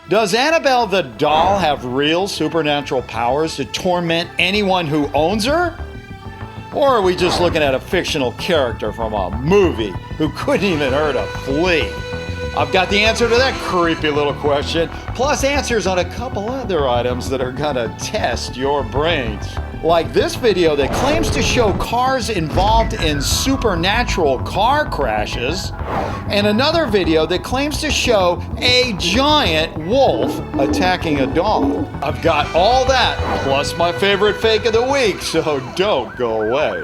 Does Annabelle the Doll have real supernatural powers to torment anyone who owns her? Or are we just looking at a fictional character from a movie who couldn't even hurt a flea? I've got the answer to that creepy little question, plus answers on a couple other items that are gonna test your brains. Like this video that claims to show cars involved in supernatural car crashes, and another video that claims to show a giant wolf attacking a dog. I've got all that, plus my favorite fake of the week, so don't go away.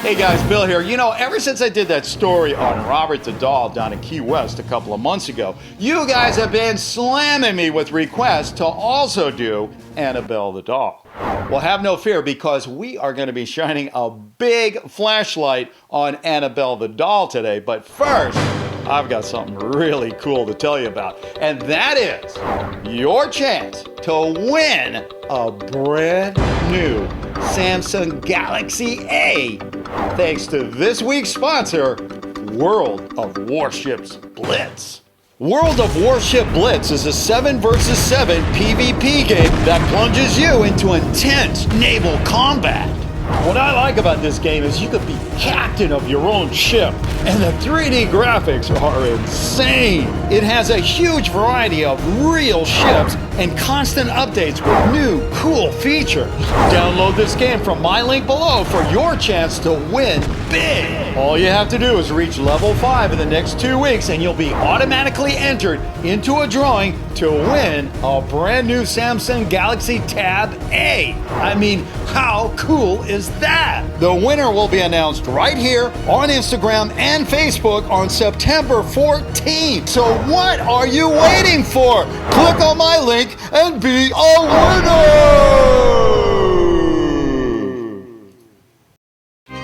Hey guys, Bill here. You know, ever since I did that story on Robert the Doll down in Key West a couple of months ago, you guys have been slamming me with requests to also do Annabelle the Doll. Well, have no fear, because we are going to be shining a big flashlight on Annabelle the Doll today. But first, I've got something really cool to tell you about, and that is your chance to win a brand new Samsung Galaxy A, thanks to this week's sponsor, World of Warships Blitz. World of Warship Blitz is a 7 vs 7 PvP game that plunges you into intense naval combat. What I like about this game is you could be captain of your own ship, and the 3D graphics are insane. It has a huge variety of real ships and constant updates with new, cool features. Download this game from my link below for your chance to win big. All you have to do is reach level 5 in the next 2 weeks, and you'll be automatically entered into a drawing to win a brand new Samsung Galaxy Tab A. I mean, how cool is that? The winner will be announced right here on Instagram and Facebook on September 14th. So what are you waiting for? Click on my link and be a winner!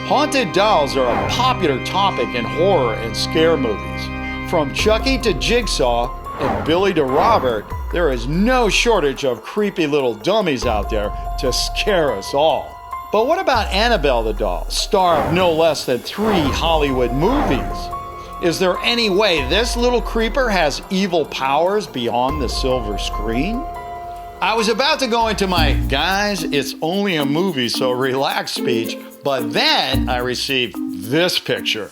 Haunted dolls are a popular topic in horror and scare movies. From Chucky to Jigsaw and Billy to Robert, there is no shortage of creepy little dummies out there to scare us all. But what about Annabelle the Doll, star of no less than 3 Hollywood movies? Is there any way this little creeper has evil powers beyond the silver screen? I was about to go into my "guys, it's only a movie, so relax" speech, but then I received this picture.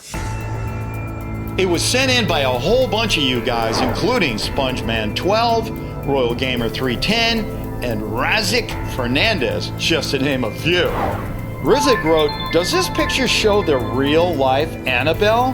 It was sent in by a whole bunch of you guys, including SpongeMan12, Royal Gamer 310, and Razik Fernandez, just to name a few. Rizik wrote, "Does this picture show the real-life Annabelle?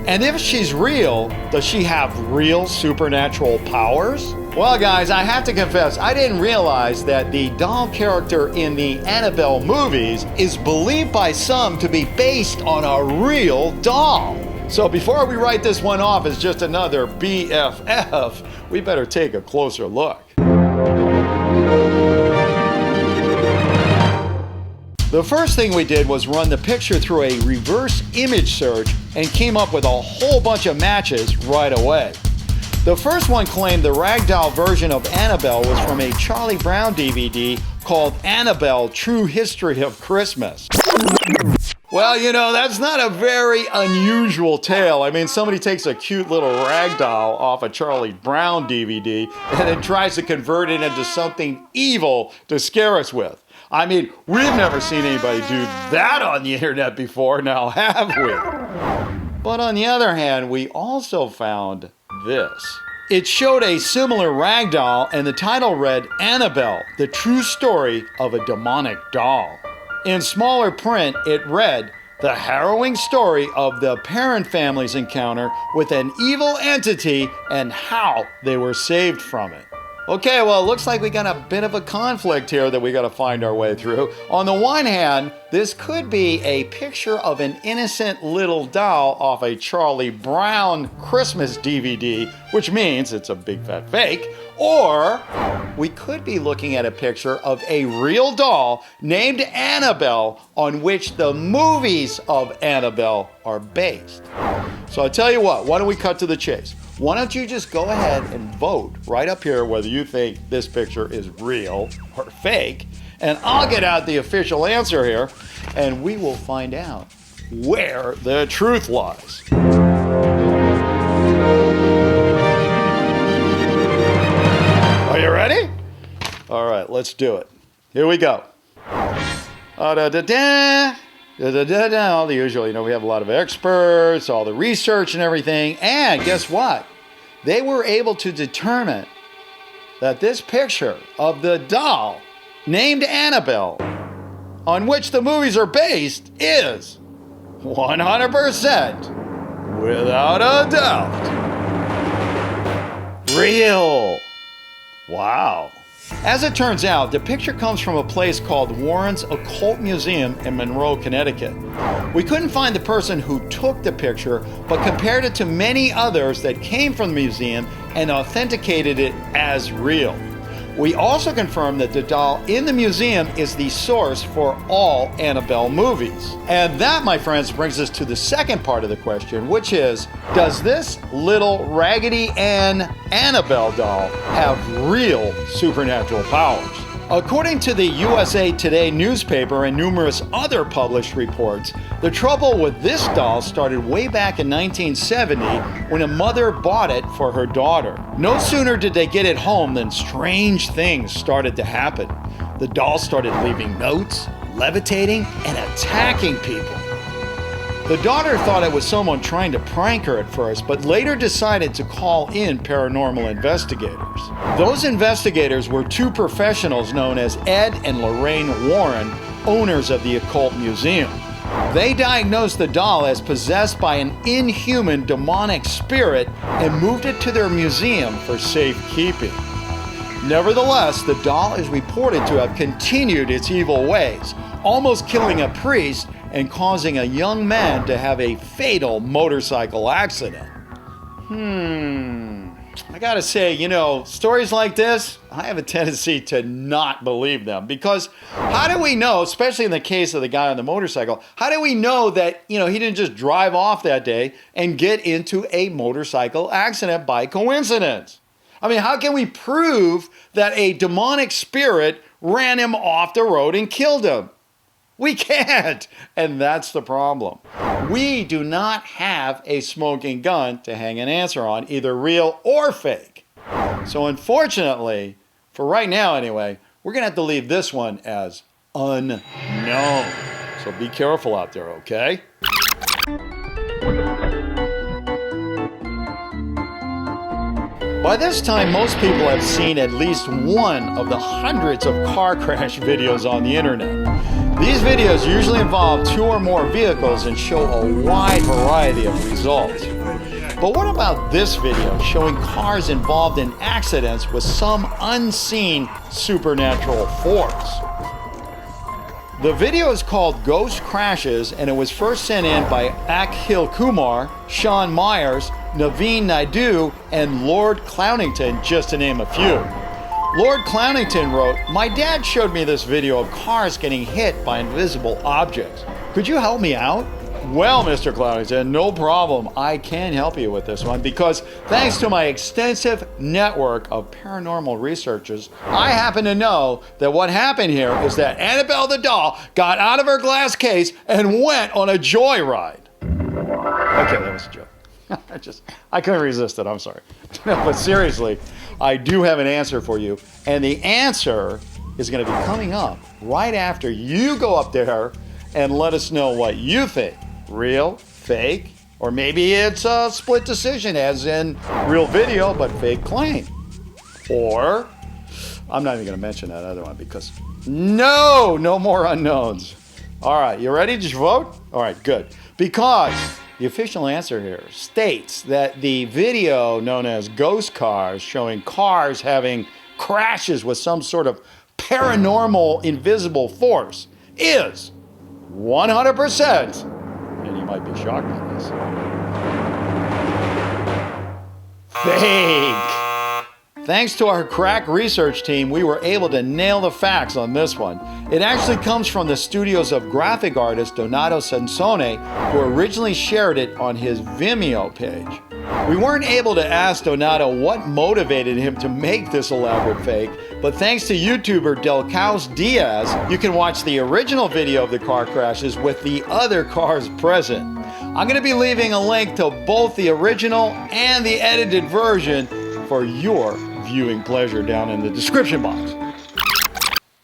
And if she's real, does she have real supernatural powers?" Well guys, I have to confess, I didn't realize that the doll character in the Annabelle movies is believed by some to be based on a real doll. So before we write this one off as just another BFF, we better take a closer look. The first thing we did was run the picture through a reverse image search and came up with a whole bunch of matches right away. The first one claimed the ragdoll version of Annabelle was from a Charlie Brown DVD called Annabelle: True History of Christmas. Well, you know, that's not a very unusual tale. I mean, somebody takes a cute little ragdoll off a Charlie Brown DVD and then tries to convert it into something evil to scare us with. I mean, we've never seen anybody do that on the internet before, now have we? But on the other hand, we also found this. It showed a similar ragdoll, and the title read, "Annabelle, the True Story of a Demonic Doll." In smaller print, it read, "The harrowing story of the Parent family's encounter with an evil entity and how they were saved from it." Okay, well, it looks like we got a bit of a conflict here that we got to find our way through. On the one hand, this could be a picture of an innocent little doll off a Charlie Brown Christmas DVD, which means it's a big fat fake. Or we could be looking at a picture of a real doll named Annabelle on which the movies of Annabelle are based. So I tell you what, why don't we cut to the chase? Why don't you just go ahead and vote right up here whether you think this picture is real or fake, and I'll get out the official answer here, and we will find out where the truth lies. You ready? All right, let's do it. Here we go. All the usual, you know, we have a lot of experts, all the research and everything. And guess what? They were able to determine that this picture of the doll named Annabelle, on which the movies are based, is 100%, without a doubt, real. Wow. As it turns out, the picture comes from a place called Warren's Occult Museum in Monroe, Connecticut. We couldn't find the person who took the picture, but compared it to many others that came from the museum and authenticated it as real. We also confirmed that the doll in the museum is the source for all Annabelle movies. And that, my friends, brings us to the second part of the question, which is, does this little Raggedy Ann Annabelle doll have real supernatural powers? According to the USA Today newspaper and numerous other published reports, the trouble with this doll started way back in 1970 when a mother bought it for her daughter. No sooner did they get it home than strange things started to happen. The doll started leaving notes, levitating, and attacking people. The daughter thought it was someone trying to prank her at first, but later decided to call in paranormal investigators. Those investigators were two professionals known as Ed and Lorraine Warren, owners of the Occult Museum. They diagnosed the doll as possessed by an inhuman demonic spirit and moved it to their museum for safekeeping. Nevertheless, the doll is reported to have continued its evil ways, almost killing a priest and causing a young man to have a fatal motorcycle accident. I gotta say, you know, stories like this, I have a tendency to not believe them, because how do we know, especially in the case of the guy on the motorcycle, how do we know that, you know, he didn't just drive off that day and get into a motorcycle accident by coincidence? I mean, how can we prove that a demonic spirit ran him off the road and killed him? We can't, and that's the problem. We do not have a smoking gun to hang an answer on, either real or fake. So unfortunately, for right now anyway, we're gonna have to leave this one as unknown. So be careful out there, okay? By this time, most people have seen at least one of the hundreds of car crash videos on the internet. These videos usually involve two or more vehicles and show a wide variety of results. But what about this video showing cars involved in accidents with some unseen supernatural force? The video is called Ghost Crashes, and it was first sent in by Akhil Kumar, Sean Myers, Naveen Naidu, and Lord Clownington, just to name a few. Lord Clownington wrote, "My dad showed me this video of cars getting hit by invisible objects. Could you help me out?" Well, Mr. Clownington, no problem. I can help you with this one, because thanks to my extensive network of paranormal researchers, I happen to know that what happened here is that Annabelle the doll got out of her glass case and went on a joyride. Okay, that was a joke. I couldn't resist it, I'm sorry. But seriously, I do have an answer for you, and the answer is going to be coming up right after you go up there and let us know what you think. Real, fake, or maybe it's a split decision, as in real video but fake claim. Or, I'm not even going to mention that other one, because no more unknowns. All right, you ready? Did you vote? All right, good. Because the official answer here states that the video known as Ghost Cars, showing cars having crashes with some sort of paranormal invisible force, is 100%, and you might be shocked by this, fake. Thanks to our crack research team, we were able to nail the facts on this one. It actually comes from the studios of graphic artist Donato Sansone, who originally shared it on his Vimeo page. We weren't able to ask Donato what motivated him to make this elaborate fake, but thanks to YouTuber Delcaus Diaz, you can watch the original video of the car crashes with the other cars present. I'm going to be leaving a link to both the original and the edited version for your viewing pleasure down in the description box.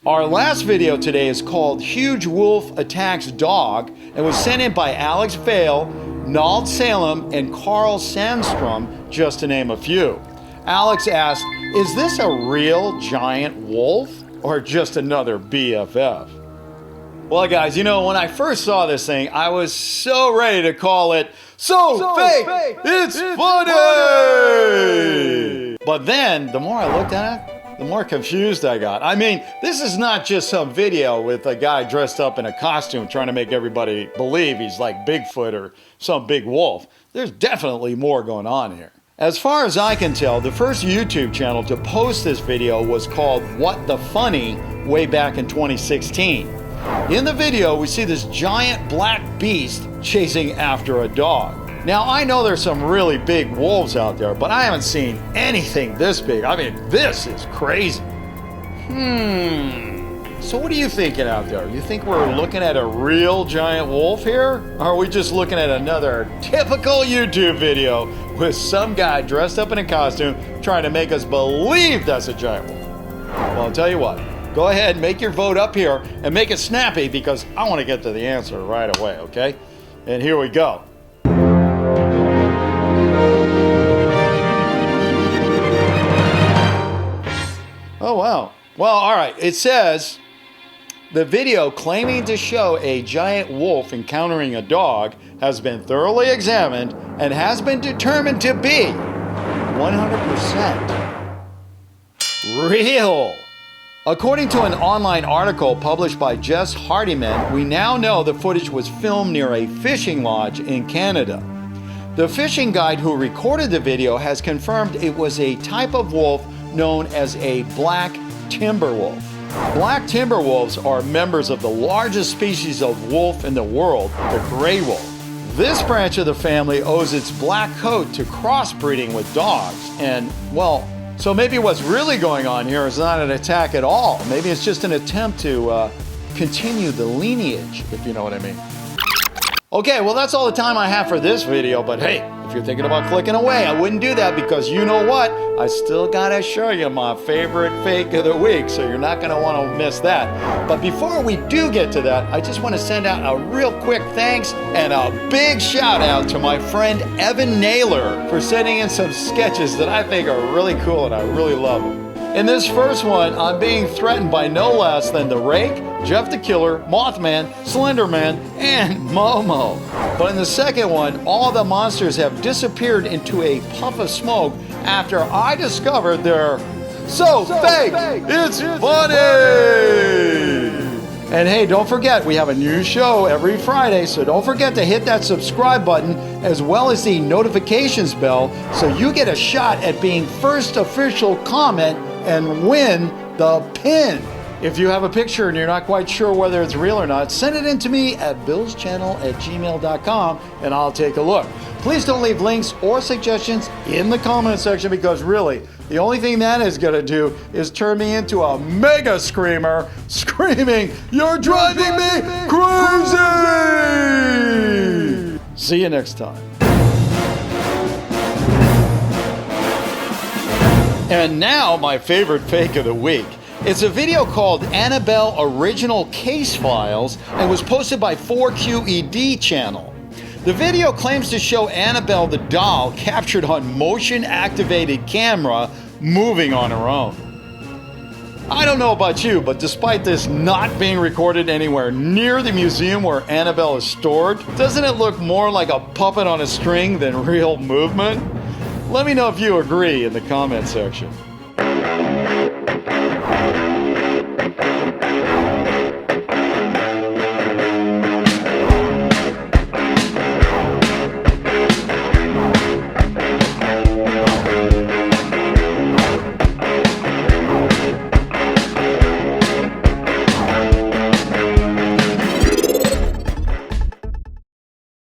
Our last video today is called Huge Wolf Attacks Dog and was sent in by Alex Vale, Nald Salem, and Carl Sandstrom, just to name a few. Alex asked, is this a real giant wolf or just another BFF? Well, guys, you know, when I first saw this thing, I was so ready to call it so fake, it's funny! But then, the more I looked at it, the more confused I got. I mean, this is not just some video with a guy dressed up in a costume trying to make everybody believe he's like Bigfoot or some big wolf. There's definitely more going on here. As far as I can tell, the first YouTube channel to post this video was called What the Funny way back in 2016. In the video, we see this giant black beast chasing after a dog. Now, I know there's some really big wolves out there, but I haven't seen anything this big. I mean, this is crazy. So what are you thinking out there? You think we're looking at a real giant wolf here? Or are we just looking at another typical YouTube video with some guy dressed up in a costume trying to make us believe that's a giant wolf? Well, I'll tell you what. Go ahead and make your vote up here and make it snappy because I want to get to the answer right away, okay? And here we go. Oh, wow. Well, all right. It says the video claiming to show a giant wolf encountering a dog has been thoroughly examined and has been determined to be 100% real. According to an online article published by Jess Hardiman, we now know the footage was filmed near a fishing lodge in Canada. The fishing guide who recorded the video has confirmed it was a type of wolf known as a black timber wolf. Black timber wolves are members of the largest species of wolf in the world, the gray wolf. This branch of the family owes its black coat to crossbreeding with dogs, and, well, so maybe what's really going on here is not an attack at all. Maybe it's just an attempt to continue the lineage, if you know what I mean. Okay, well, that's all the time I have for this video, but hey, if you're thinking about clicking away, I wouldn't do that because you know what? I still gotta show you my favorite fake of the week, so you're not gonna wanna miss that. But before we do get to that, I just wanna send out a real quick thanks and a big shout out to my friend Evan Naylor for sending in some sketches that I think are really cool and I really love them. In this first one, I'm being threatened by no less than the Rake, Jeff the Killer, Mothman, Slenderman, and Momo. But in the second one, all the monsters have disappeared into a puff of smoke after I discovered they're so fake, it's funny! And hey, don't forget, we have a new show every Friday, so don't forget to hit that subscribe button as well as the notifications bell so you get a shot at being first official comment and win the pin. If you have a picture and you're not quite sure whether it's real or not, send it in to me at billschannel@gmail.com and I'll take a look. Please don't leave links or suggestions in the comment section because really, the only thing that is going to do is turn me into a mega screamer screaming, "You're driving me crazy!" See you next time. And now, my favorite fake of the week. It's a video called Annabelle Original Case Files and was posted by 4QED channel. The video claims to show Annabelle the Doll captured on motion-activated camera moving on her own. I don't know about you, but despite this not being recorded anywhere near the museum where Annabelle is stored, doesn't it look more like a puppet on a string than real movement? Let me know if you agree in the comment section.